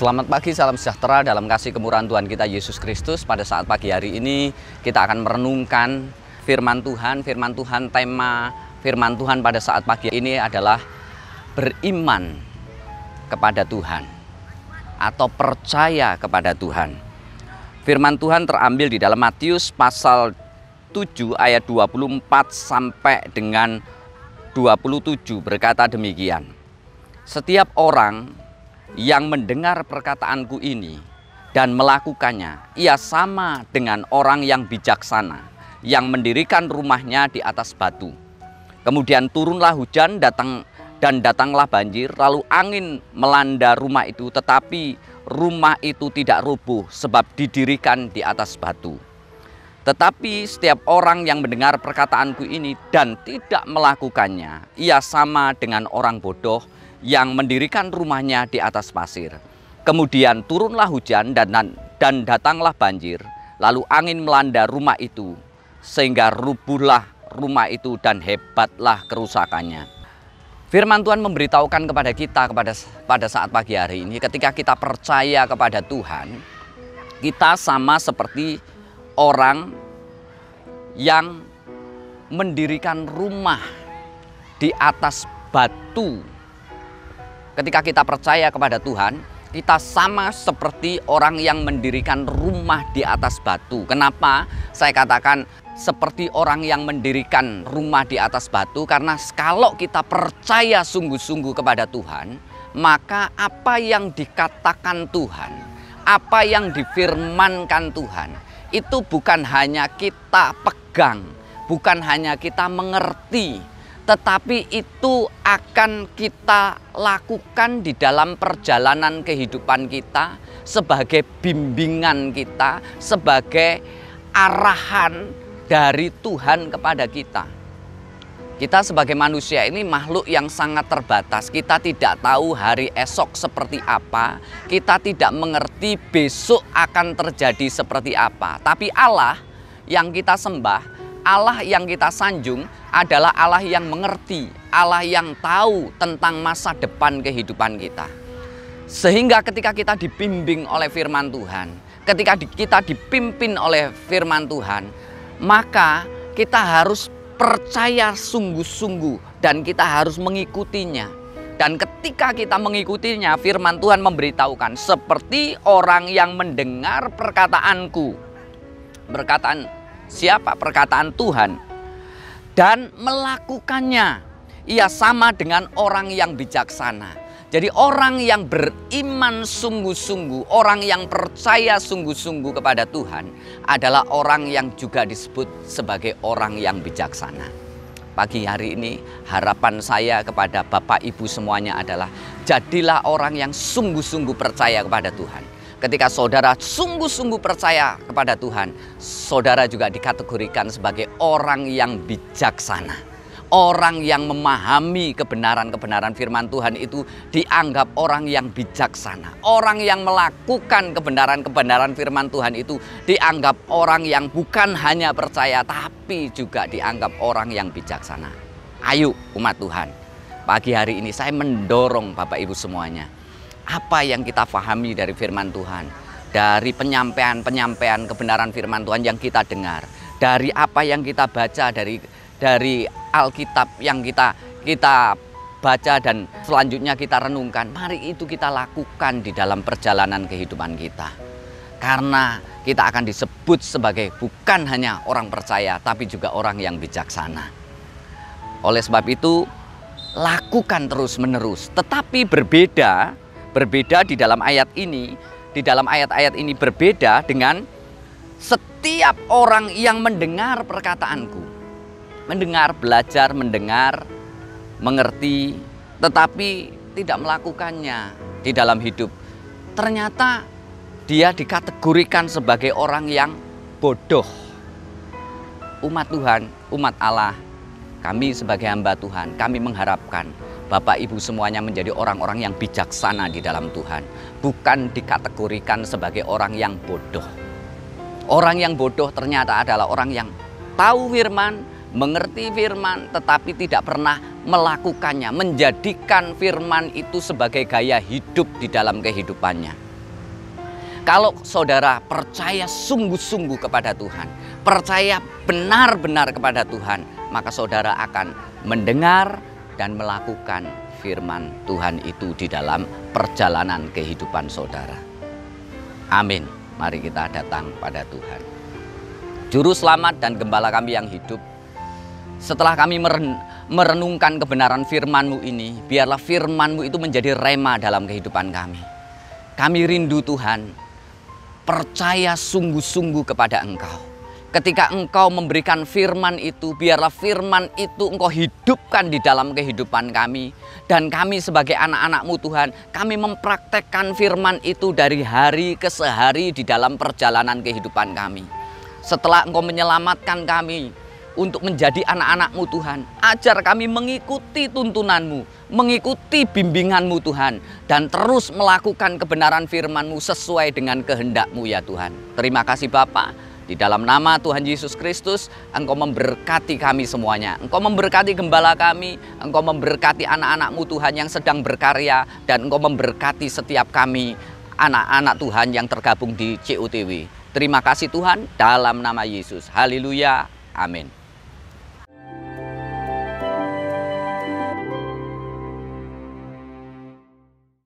Selamat pagi, salam sejahtera dalam kasih kemurahan Tuhan kita Yesus Kristus. Pada saat pagi hari ini kita akan merenungkan firman Tuhan. Tema firman Tuhan pada saat pagi ini adalah beriman kepada Tuhan atau percaya kepada Tuhan. Firman Tuhan terambil di dalam Matius pasal 7 ayat 24 sampai dengan 27 berkata demikian. Setiap orang yang mendengar perkataanku ini dan melakukannya, ia sama dengan orang yang bijaksana yang mendirikan rumahnya di atas batu. Kemudian turunlah hujan dan datanglah banjir, lalu angin melanda rumah itu, tetapi rumah itu tidak rubuh sebab didirikan di atas batu. Tetapi setiap orang yang mendengar perkataanku ini dan tidak melakukannya, ia sama dengan orang bodoh yang mendirikan rumahnya di atas pasir. Kemudian turunlah hujan dan datanglah banjir, lalu angin melanda rumah itu, sehingga rubuhlah rumah itu dan hebatlah kerusakannya. Firman Tuhan memberitahukan kepada kita pada saat pagi hari ini, ketika kita percaya kepada Tuhan, kita sama seperti orang yang mendirikan rumah di atas batu. Ketika kita percaya kepada Tuhan, kita sama seperti orang yang mendirikan rumah di atas batu. Kenapa saya katakan seperti orang yang mendirikan rumah di atas batu? Karena kalau kita percaya sungguh-sungguh kepada Tuhan, maka apa yang dikatakan Tuhan, apa yang difirmankan Tuhan, itu bukan hanya kita pegang, bukan hanya kita mengerti, tetapi itu akan kita lakukan di dalam perjalanan kehidupan kita, sebagai bimbingan kita, sebagai arahan dari Tuhan kepada kita. Kita sebagai manusia ini makhluk yang sangat terbatas. Kita tidak tahu hari esok seperti apa. Kita tidak mengerti besok akan terjadi seperti apa. Tapi Allah yang kita sembah, Allah yang kita sanjung adalah Allah yang mengerti, Allah yang tahu tentang masa depan kehidupan kita. Sehingga ketika kita dibimbing oleh firman Tuhan, ketika kita dipimpin oleh firman Tuhan, maka kita harus percaya sungguh-sungguh dan kita harus mengikutinya. Dan ketika kita mengikutinya, firman Tuhan memberitahukan seperti orang yang mendengar perkataanku. Perkataan siapa? Perkataan Tuhan. Dan melakukannya, ia sama dengan orang yang bijaksana. Jadi orang yang beriman sungguh-sungguh, orang yang percaya sungguh-sungguh kepada Tuhan adalah orang yang juga disebut sebagai orang yang bijaksana. Pagi hari ini harapan saya kepada Bapak Ibu semuanya adalah jadilah orang yang sungguh-sungguh percaya kepada Tuhan. Ketika saudara sungguh-sungguh percaya kepada Tuhan, saudara juga dikategorikan sebagai orang yang bijaksana. Orang yang memahami kebenaran-kebenaran firman Tuhan itu dianggap orang yang bijaksana. Orang yang melakukan kebenaran-kebenaran firman Tuhan itu dianggap orang yang bukan hanya percaya, tapi juga dianggap orang yang bijaksana. Ayo umat Tuhan, pagi hari ini saya mendorong Bapak Ibu semuanya. Apa yang kita pahami dari firman Tuhan, dari penyampaian kebenaran firman Tuhan yang kita dengar, dari apa yang kita baca dari Alkitab yang kita baca dan selanjutnya kita renungkan, mari itu kita lakukan di dalam perjalanan kehidupan kita. Karena kita akan disebut sebagai bukan hanya orang percaya, tapi juga orang yang bijaksana. Oleh sebab itu, lakukan terus-menerus, tetapi berbeda di dalam ayat ini. Di dalam ayat-ayat ini berbeda dengan setiap orang yang mendengar perkataanku. Mendengar, belajar, mendengar, mengerti, tetapi tidak melakukannya di dalam hidup. Ternyata dia dikategorikan sebagai orang yang bodoh. Umat Tuhan, umat Allah, kami sebagai hamba Tuhan, kami mengharapkan Bapak Ibu semuanya menjadi orang-orang yang bijaksana di dalam Tuhan. Bukan dikategorikan sebagai orang yang bodoh. Orang yang bodoh ternyata adalah orang yang tahu firman, mengerti firman, tetapi tidak pernah melakukannya, menjadikan firman itu sebagai gaya hidup di dalam kehidupannya. Kalau saudara percaya sungguh-sungguh kepada Tuhan, percaya benar-benar kepada Tuhan, maka saudara akan mendengar dan melakukan firman Tuhan itu di dalam perjalanan kehidupan saudara. Amin. Mari kita datang pada Tuhan. Juru selamat dan gembala kami yang hidup, setelah kami merenungkan kebenaran firman-Mu ini, biarlah firman-Mu itu menjadi rema dalam kehidupan kami. Kami rindu Tuhan, percaya sungguh-sungguh kepada Engkau. Ketika Engkau memberikan firman itu, biarlah firman itu Engkau hidupkan di dalam kehidupan kami. Dan kami sebagai anak-anak-Mu Tuhan, kami mempraktekkan firman itu dari hari ke sehari di dalam perjalanan kehidupan kami. Setelah Engkau menyelamatkan kami untuk menjadi anak-anak-Mu Tuhan, ajar kami mengikuti tuntunan-Mu, mengikuti bimbingan-Mu Tuhan, dan terus melakukan kebenaran firman-Mu sesuai dengan kehendak-Mu ya Tuhan. Terima kasih Bapa, di dalam nama Tuhan Yesus Kristus, Engkau memberkati kami semuanya. Engkau memberkati gembala kami, Engkau memberkati anak-anak-Mu Tuhan yang sedang berkarya, dan Engkau memberkati setiap kami, anak-anak Tuhan yang tergabung di COTW. Terima kasih Tuhan, dalam nama Yesus. Haleluya. Amin.